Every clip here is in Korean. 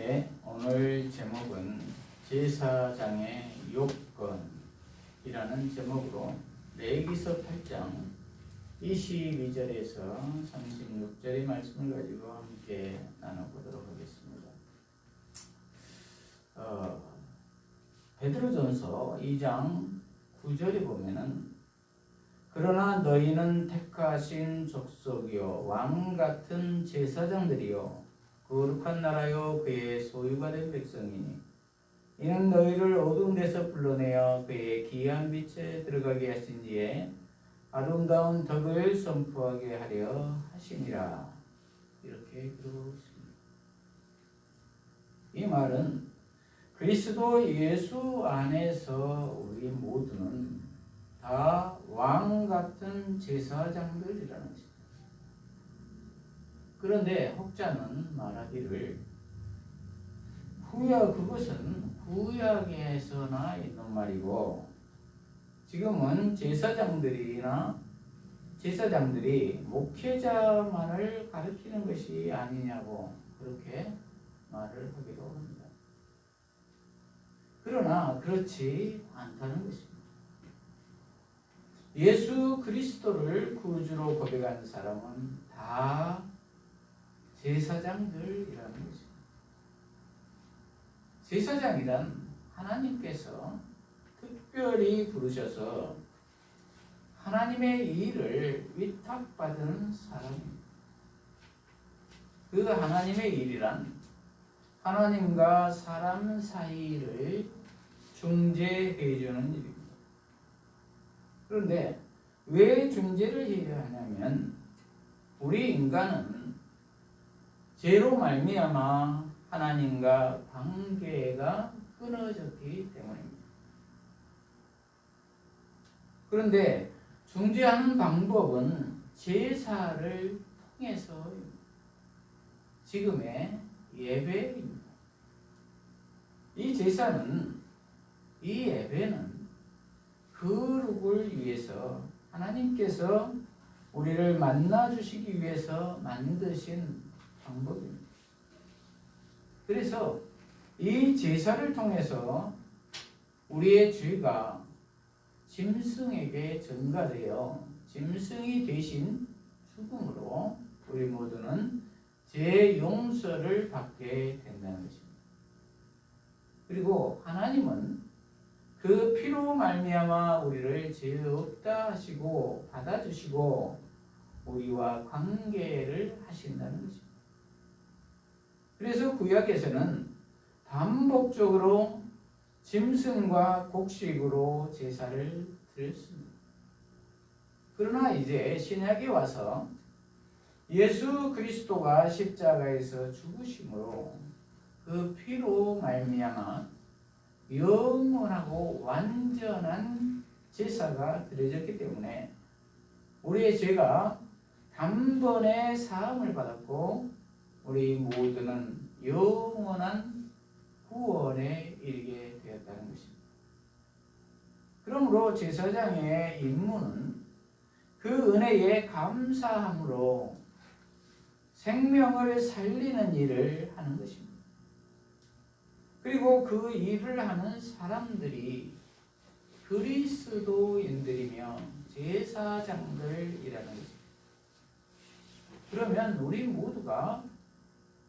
네, 오늘 제목은 제사장의 요건이라는 제목으로 레위기서 8장 22절에서 36절의 말씀을 가지고 함께 나눠보도록 하겠습니다. 베드로전서 2장 9절에 보면은 그러나 너희는 택하신 족속이요 왕 같은 제사장들이요 거룩한 나라요 그의 소유가 된 백성이니 이는 너희를 어두운 데서 불러내어 그의 기이한 빛에 들어가게 하신 이에 아름다운 덕을 선포하게 하려 하심이라. 이렇게 기록하고 있습니다. 이 말은 그리스도 예수 안에서 우리 모두는 다 왕 같은 제사장들이라는 것입니다. 그런데 혹자는 말하기를 그것은 구약에서나 있는 말이고 지금은 제사장들이 목회자만을 가르치는 것이 아니냐고 그렇게 말을 하기도 합니다. 그러나 그렇지 않다는 것입니다. 예수 그리스도를 구주로 고백한 사람은 다 제사장들이라는 것입니다. 제사장이란 하나님께서 특별히 부르셔서 하나님의 일을 위탁받은 사람입니다. 그 하나님의 일이란 하나님과 사람 사이를 중재해 주는 일입니다. 그런데 왜 중재를 해야 하냐면 우리 인간은 죄로 말미암아 하나님과 관계가 끊어졌기 때문입니다. 그런데 중재하는 방법은 제사를 통해서입니다. 지금의 예배입니다. 이 예배는 거룩을 위해서 하나님께서 우리를 만나주시기 위해서 만드신 방법입니다. 그래서 이 제사를 통해서 우리의 죄가 짐승에게 전가되어 짐승이 대신 죽음으로 우리 모두는 죄 용서를 받게 된다는 것입니다. 그리고 하나님은 그 피로 말미암아 우리를 죄 없다 하시고 받아주시고 우리와 관계를 하신다는 것입니다. 그래서 구약에서는 반복적으로 짐승과 곡식으로 제사를 드렸습니다. 그러나 이제 신약에 와서 예수 그리스도가 십자가에서 죽으심으로 그 피로 말미암아 영원하고 완전한 제사가 드려졌기 때문에 우리의 죄가 단번에 사함을 받았고 우리 모두는 영원한 구원에 이르게 되었다는 것입니다. 그러므로 제사장의 임무는 그 은혜에 감사함으로 생명을 살리는 일을 하는 것입니다. 그리고 그 일을 하는 사람들이 그리스도인들이며 제사장들이라는 것입니다. 그러면 우리 모두가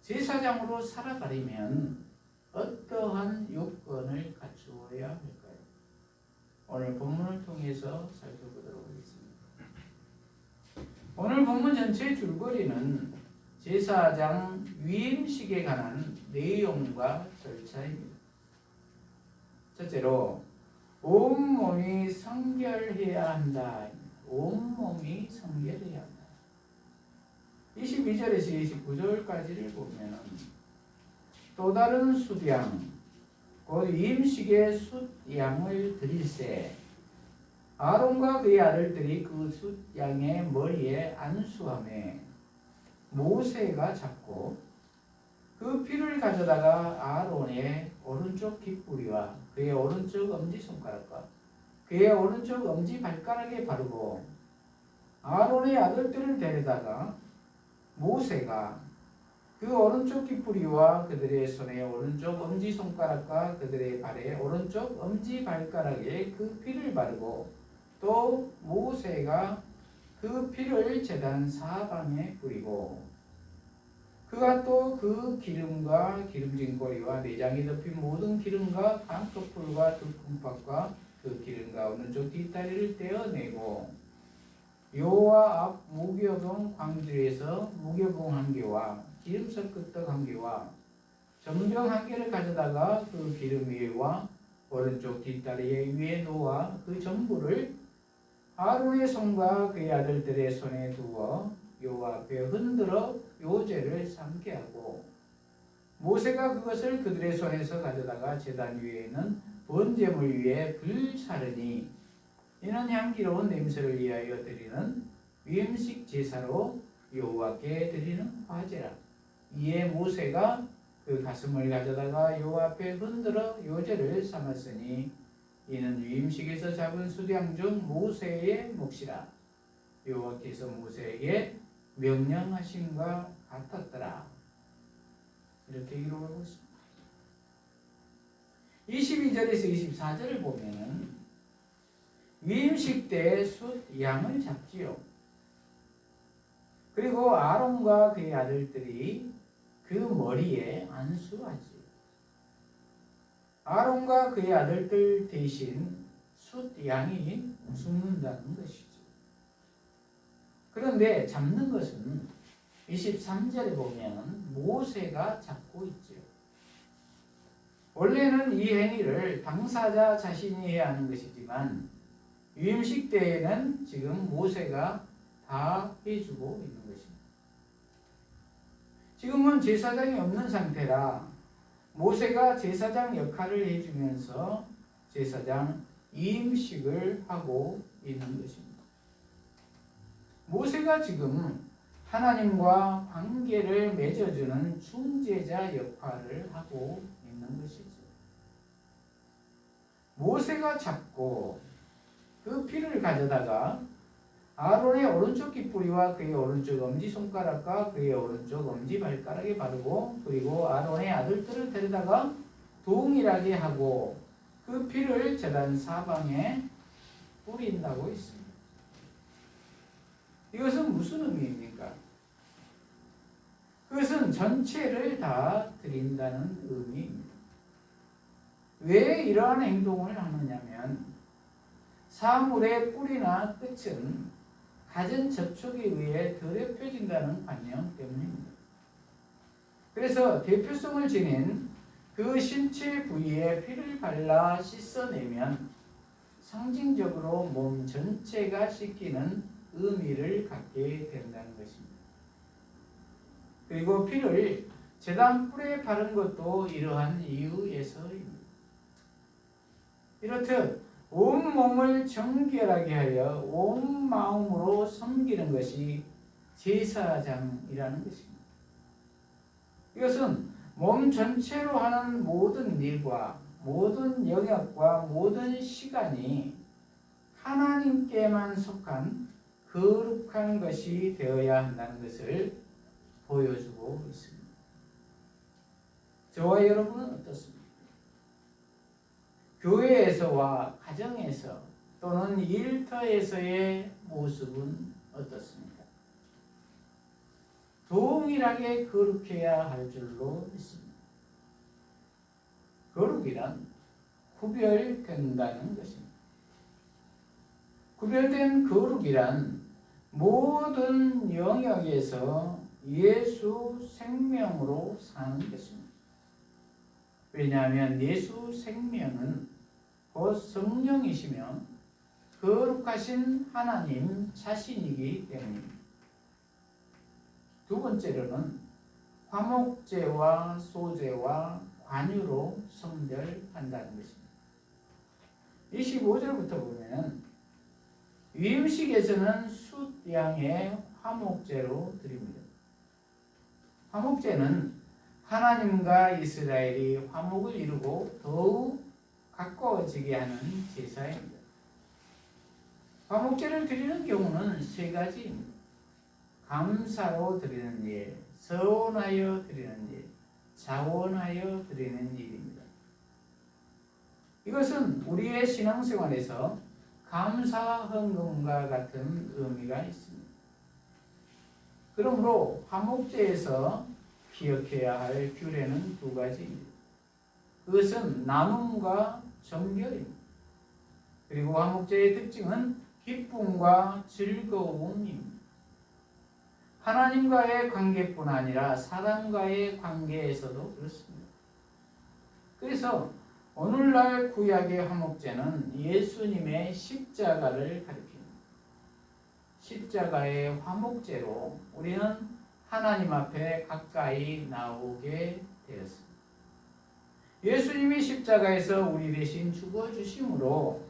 제사장으로 살아가려면 어떠한 요건을 갖추어야 할까요? 오늘 본문을 통해서 살펴보도록 하겠습니다. 오늘 본문 전체의 줄거리는 제사장 위임식에 관한 내용과 절차입니다. 첫째로 온몸이 성결해야 한다. 온몸이 성결해야 한다. 22절에서 29절까지를 보면 또 다른 숫양 곧 임식의 숫양을 드릴세 아론과 그의 아들들이 그 숫양의 머리에 안수하매 모세가 잡고 그 피를 가져다가 아론의 오른쪽 깃뿌리와 그의 오른쪽 엄지손가락과 그의 오른쪽 엄지발가락에 바르고 아론의 아들들을 데려다가 모세가 그 그 오른쪽 깃뿌리와 그들의 손에 오른쪽 엄지손가락과 그들의 발에 오른쪽 엄지발가락에 그 피를 바르고 또 모세가 그 피를 제단 사방에 뿌리고 그가 또 그 기름과 기름진 꼬리와 내장이 덮인 모든 기름과 강토풀과 두 콩팥과 그 기름과 오른쪽 뒷다리를 떼어내고 요와 앞 무교봉 광주에서 무교봉 한 개와 기름 섞었던 한 개와 전병 한 개를 가져다가 그 기름 위에와 오른쪽 뒷다리 위에 놓아 그 전부를 아론의 손과 그의 아들들의 손에 두어 요 앞에 흔들어 요제를 삼게 하고 모세가 그것을 그들의 손에서 가져다가 제단 위에 있는 번제물 위에 불사르니 이는 향기로운 냄새를 위하여 드리는 위임식 제사로 여호와께 드리는 화제라. 이에 모세가 그 가슴을 가져다가 여호와 앞에 흔들어 요제를 삼았으니 이는 위임식에서 잡은 수량 중 모세의 몫이라. 여호와께서 모세에게 명령하심과 같았더라. 이렇게 기록하고 있습니다. 22절에서 24절을 보면은 위임식 때 숫 양을 잡지요. 그리고 아론과 그의 아들들이 그 머리에 안수하지. 아론과 그의 아들들 대신 숫 양이 죽는다는 것이죠. 그런데 잡는 것은 23절에 보면 모세가 잡고 있죠. 원래는 이 행위를 당사자 자신이 해야 하는 것이지만 위임식 때에는 지금 모세가 다 해주고 있는 것입니다. 지금은 제사장이 없는 상태라 모세가 제사장 역할을 해주면서 제사장 위임식을 하고 있는 것입니다. 모세가 지금 하나님과 관계를 맺어주는 중재자 역할을 하고 있는 것이죠. 모세가 잡고 그 피를 가져다가 아론의 오른쪽 깃뿌리와 그의 오른쪽 엄지손가락과 그의 오른쪽 엄지발가락에 바르고 그리고 아론의 아들들을 데려다가 동일하게 하고 그 피를 제단 사방에 뿌린다고 했습니다. 이것은 무슨 의미입니까? 그것은 전체를 다 드린다는 의미입니다. 왜 이러한 행동을 하느냐면 사물의 뿌리나 끝은 가진 접촉에 의해 더럽혀진다는 관념 때문입니다. 그래서 대표성을 지닌 그 신체 부위에 피를 발라 씻어내면 상징적으로 몸 전체가 씻기는 의미를 갖게 된다는 것입니다. 그리고 피를 제단 뿔에 바른 것도 이러한 이유에서입니다. 이렇듯 온 몸을 정결하게 하여 온 마음으로 섬기는 것이 제사장이라는 것입니다. 이것은 몸 전체로 하는 모든 일과 모든 영역과 모든 시간이 하나님께만 속한 거룩한 것이 되어야 한다는 것을 보여주고 있습니다. 저와 여러분은 어떻습니까? 교회에서와 가정에서 또는 일터에서의 모습은 어떻습니까? 동일하게 거룩해야 할 줄로 믿습니다. 거룩이란 구별된다는 것입니다. 구별된 거룩이란 모든 영역에서 예수 생명으로 사는 것입니다. 왜냐하면 예수 생명은 곧 성령이시며 거룩하신 하나님 자신이기 때문입니다. 두 번째로는 화목제와 소제와 관유로 성별한다는 것입니다. 25절부터 보면 위임식에서는 숫 양의 화목제로 드립니다. 화목제는 하나님과 이스라엘이 화목을 이루고 더욱 가까워지게 하는 제사입니다. 화목제를 드리는 경우는 세 가지입니다. 감사로 드리는 예, 서원하여 드리는 일, 자원하여 드리는 일입니다. 이것은 우리의 신앙생활에서 감사 헌금과 같은 의미가 있습니다. 그러므로 화목제에서 기억해야 할 규례는 두 가지입니다. 그것은 나눔과 정결입니다. 그리고 화목제의 특징은 기쁨과 즐거움입니다. 하나님과의 관계뿐 아니라 사람과의 관계에서도 그렇습니다. 그래서 오늘날 구약의 화목제는 예수님의 십자가를 가리킵니다. 십자가의 화목제로 우리는 하나님 앞에 가까이 나오게 되었습니다. 예수님이 십자가에서 우리 대신 죽어주심으로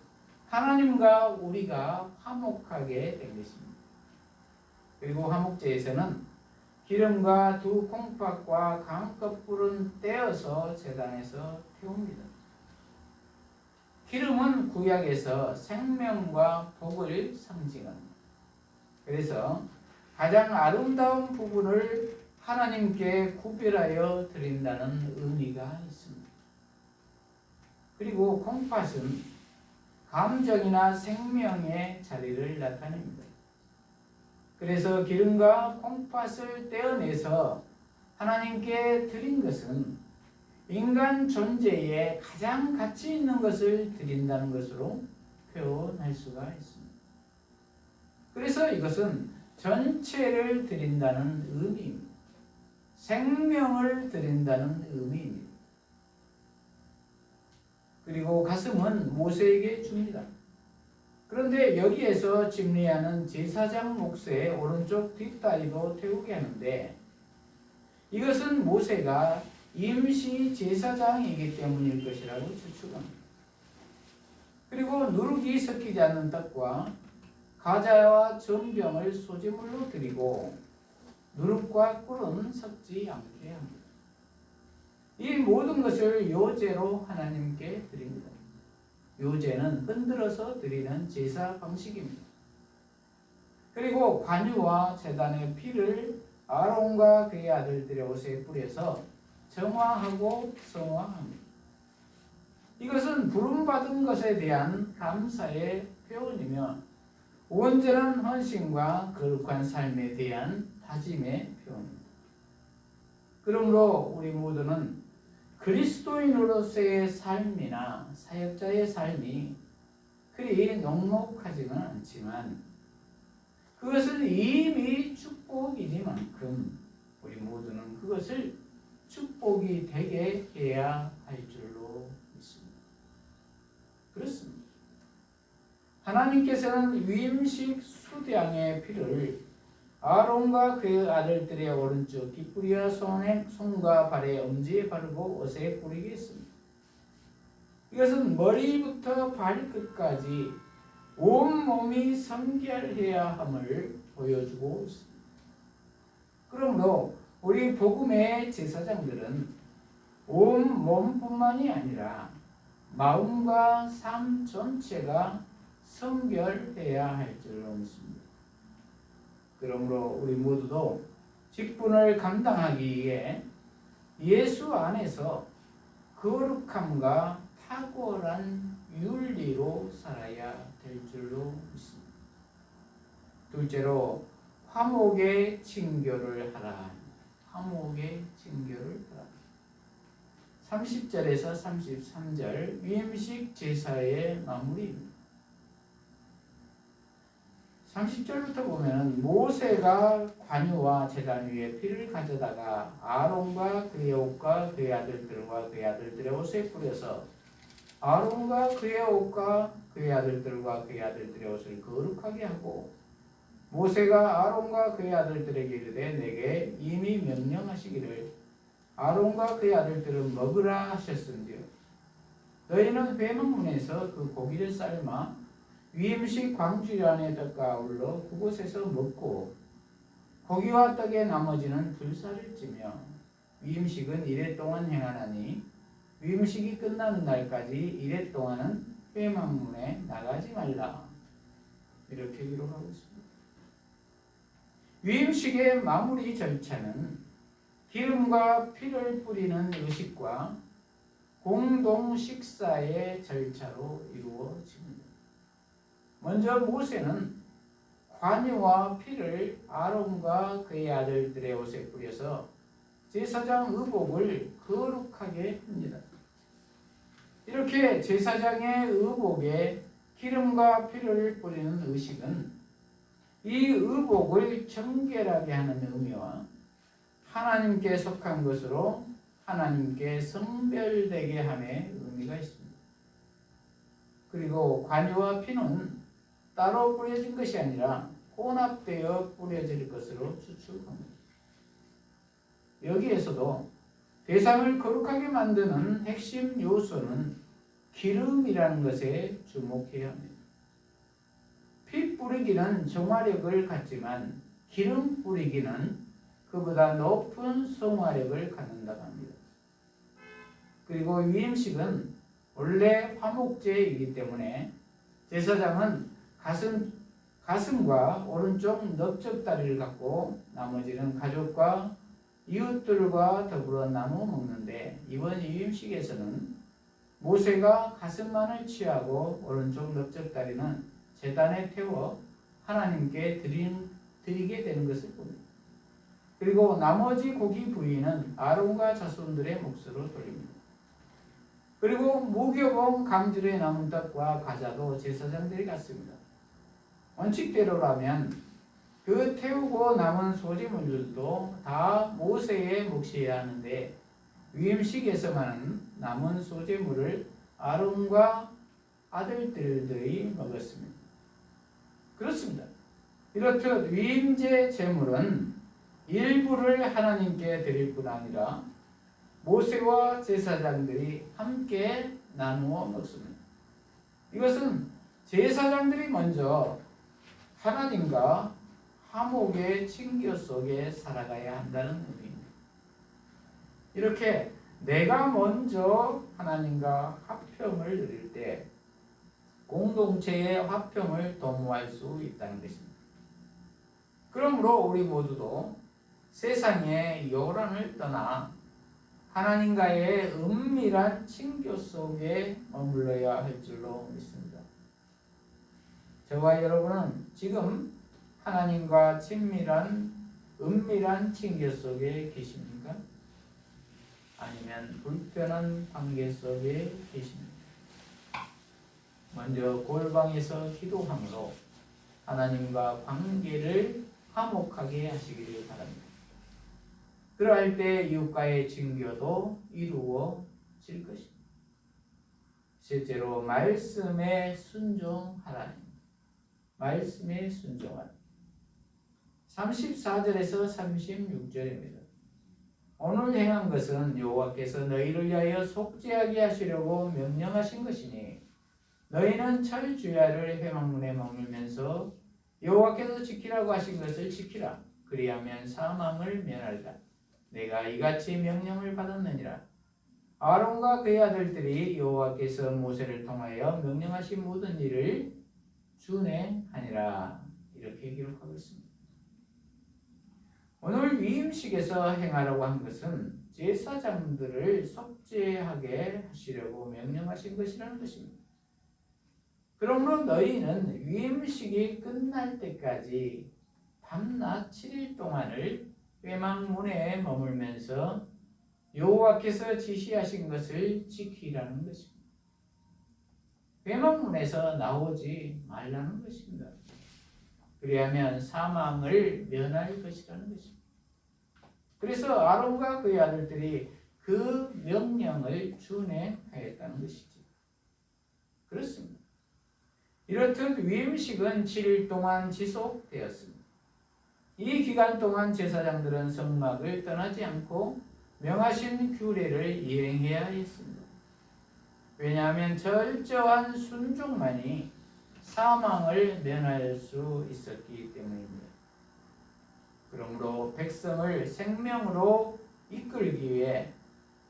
하나님과 우리가 화목하게 된 것입니다. 그리고 화목제에서는 기름과 두 콩팥과 강껍불은 떼어서 제단에서 태웁니다. 기름은 구약에서 생명과 복을 상징합니다. 그래서 가장 아름다운 부분을 하나님께 구별하여 드린다는 의미가 있습니다. 그리고 콩팥은 감정이나 생명의 자리를 나타냅니다. 그래서 기름과 콩팥을 떼어내서 하나님께 드린 것은 인간 존재에 가장 가치 있는 것을 드린다는 것으로 표현할 수가 있습니다. 그래서 이것은 전체를 드린다는 의미입니다. 생명을 드린다는 의미입니다. 그리고 가슴은 모세에게 줍니다. 그런데 여기에서 집례하는 제사장 목사의 오른쪽 뒷다리도 태우게 하는데 이것은 모세가 임시 제사장이기 때문일 것이라고 추측합니다. 그리고 누룩이 섞이지 않는 떡과 과자와 전병을 소제물로 드리고 누룩과 꿀은 섞지 않게 합니다. 이 모든 것을 요제로 하나님께 드립니다. 요제는 흔들어서 드리는 제사 방식입니다. 그리고 관유와 제단의 피를 아론과 그의 아들들의 옷에 뿌려서 정화하고 성화합니다. 이것은 부름받은 것에 대한 감사의 표현이며 온전한 헌신과 거룩한 삶에 대한 다짐의 표현입니다. 그러므로 우리 모두는 그리스도인으로서의 삶이나 사역자의 삶이 그리 녹록하지는 않지만 그것은 이미 축복이니만큼 우리 모두는 그것을 축복이 되게 해야 할 줄로 믿습니다. 그렇습니다. 하나님께서는 위임식 수량의 피를 아론과 그의 아들들의 오른쪽 뒷부리와 손과 발의 엄지에 바르고 옷에 뿌리게 했습니다. 이것은 머리부터 발끝까지 온몸이 성결해야 함을 보여주고 있습니다. 그러므로 우리 복음의 제사장들은 온 몸뿐만이 아니라 마음과 삶 전체가 성결해야 할 줄로 믿습니다. 그러므로 우리 모두도 직분을 감당하기 위해 예수 안에서 거룩함과 탁월한 윤리로 살아야 될 줄로 믿습니다. 둘째로 화목의 징교를 하라. 화목의 징교를 하라. 30절에서 33절 위임식 제사의 마무리입니다. 30절부터 보면 모세가 관유와 제단 위에 피를 가져다가 아론과 그의 옷과 그의 아들들과 그의 아들들의 옷에 뿌려서 아론과 그의 옷과 그의 아들들과 그의 아들들의 옷을 거룩하게 하고 모세가 아론과 그의 아들들에게 이르되 내게 이미 명령하시기를 아론과 그의 아들들은 먹으라 하셨은지요 너희는 회막문에서 그 고기를 삶아 위임식 광주리안의 떡과 아울러 그곳에서 먹고 고기와 떡의 나머지는 불사를 찌며 위임식은 이래 동안 행하나니 위임식이 끝나는 날까지 이래 동안은 회막문에 나가지 말라. 이렇게 기록하고 있습니다. 위임식의 마무리 절차는 기름과 피를 뿌리는 의식과 공동 식사의 절차로 이루어집니다. 먼저 모세는 관유와 피를 아론과 그의 아들들의 옷에 뿌려서 제사장 의복을 거룩하게 합니다. 이렇게 제사장의 의복에 기름과 피를 뿌리는 의식은 이 의복을 정결하게 하는 의미와 하나님께 속한 것으로 하나님께 성별되게 함의 의미가 있습니다. 그리고 관유와 피는 따로 뿌려진 것이 아니라 혼합되어 뿌려질 것으로 추측합니다. 여기에서도 대상을 거룩하게 만드는 핵심 요소는 기름이라는 것에 주목해야 합니다. 피 뿌리기는 정화력을 갖지만 기름 뿌리기는 그보다 높은 성화력을 갖는다고 합니다. 그리고 위임식은 원래 화목제이기 때문에 제사장은 가슴과 오른쪽 넓적다리를 갖고 나머지는 가족과 이웃들과 더불어 나누어 먹는데, 이번 위임식에서는 모세가 가슴만을 취하고 오른쪽 넓적다리는 제단에 태워 하나님께 드리게 되는 것을 봅니다. 그리고 나머지 고기 부위는 아론과 자손들의 몫으로 돌립니다. 그리고 무교봉 강줄에 남은 떡과 과자도 제사장들이 갖습니다. 원칙대로라면 그 태우고 남은 소재물들도 다 모세의 몫이어야 하는데, 위임식에서만은 남은 소재물을 아론과 아들들이 먹었습니다. 그렇습니다. 이렇듯 위임제 제물은 일부를 하나님께 드릴 뿐 아니라 모세와 제사장들이 함께 나누어 먹습니다. 이것은 제사장들이 먼저 하나님과 화목의 친교 속에 살아가야 한다는 의미입니다. 이렇게 내가 먼저 하나님과 화평을 누릴 때 공동체의 화평을 도모할 수 있다는 것입니다. 그러므로 우리 모두도 세상의 요란을 떠나 하나님과의 은밀한 친교 속에 머물러야 할 줄로 믿습니다. 저와 여러분은 지금 하나님과 은밀한 친교 속에 계십니까? 아니면 불편한 관계 속에 계십니까? 먼저 골방에서 기도함으로 하나님과 관계를 화목하게 하시기를 바랍니다. 그러할 때 이웃과의 친교도 이루어질 것입니다. 실제로 말씀에 순종하라니, 말씀에 순종하라. 34절에서 36절입니다. 오늘 행한 것은 여호와께서 너희를 위하여 속죄하게 하시려고 명령하신 것이니 너희는 철주야를 회막문에 머물면서 여호와께서 지키라고 하신 것을 지키라. 그리하면 사망을 면하리라. 내가 이같이 명령을 받았느니라. 아론과 그의 아들들이 여호와께서 모세를 통하여 명령하신 모든 일을 준행하니라. 이렇게 기록하고 있습니다. 오늘 위임식에서 행하라고 한 것은 제사장들을 속죄하게 하시려고 명령하신 것이라는 것입니다. 그러므로 너희는 위임식이 끝날 때까지 밤낮 7일 동안을 회막문에 머물면서 여호와께서 지시하신 것을 지키라는 것입니다. 회막문에서 나오지 말라는 것입니다. 그리하면 사망을 면할 것이라는 것입니다. 그래서 아론과 그의 아들들이 그 명령을 준행하였다는 것이지. 그렇습니다. 이렇듯 위임식은 7일 동안 지속되었습니다. 이 기간 동안 제사장들은 성막을 떠나지 않고 명하신 규례를 이행해야 했습니다. 왜냐하면 철저한 순종만이 사망을 면할 수 있었기 때문입니다. 그러므로 백성을 생명으로 이끌기 위해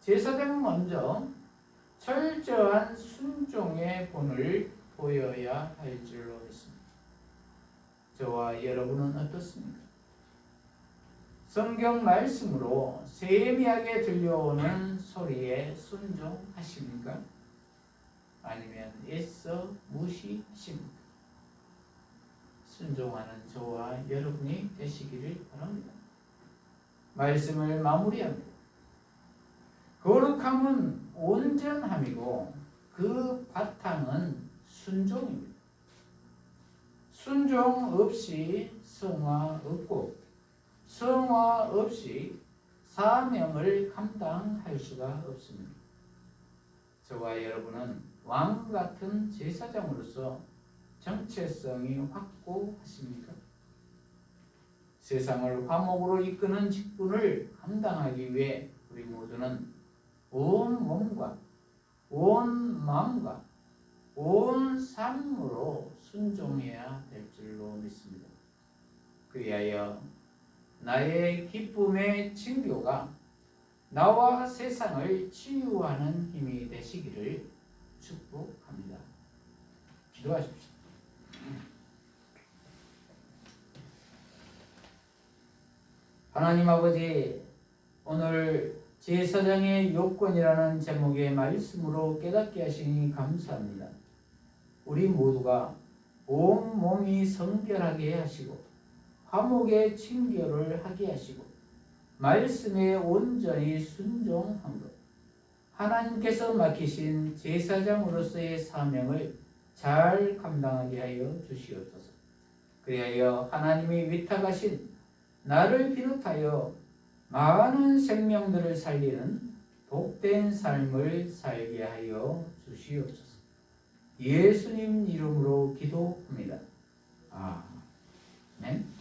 제사장은 먼저 철저한 순종의 본을 보여야 할 줄로 믿습니다. 저와 여러분은 어떻습니까? 성경 말씀으로 세미하게 들려오는 소리에 순종하십니까? 아니면 애써 무시하십니까? 순종하는 저와 여러분이 되시기를 바랍니다. 말씀을 마무리합니다. 거룩함은 온전함이고 그 바탕은 순종입니다. 순종 없이 성화 없고 성화 없이 사명을 감당할 수가 없습니다. 저와 여러분은 왕 같은 제사장으로서 정체성이 확고하십니까? 세상을 화목으로 이끄는 직분을 감당하기 위해 우리 모두는 온 몸과 온 마음과 온 삶으로 순종해야 될 줄로 믿습니다. 그리하여 나의 기쁨의 징표가 나와 세상을 치유하는 힘이 되시기를 축복합니다. 기도하십시오. 하나님 아버지, 오늘 제사장의 요건이라는 제목의 말씀으로 깨닫게 하시니 감사합니다. 우리 모두가 온 몸이 성결하게 하시고 화목의 징표를 하게 하시고 말씀에 온전히 순종한 것, 하나님께서 맡기신 제사장으로서의 사명을 잘 감당하게 하여 주시옵소서. 그리하여 하나님이 위탁하신 나를 비롯하여 많은 생명들을 살리는 복된 삶을 살게 하여 주시옵소서. 예수님 이름으로 기도합니다. 아멘.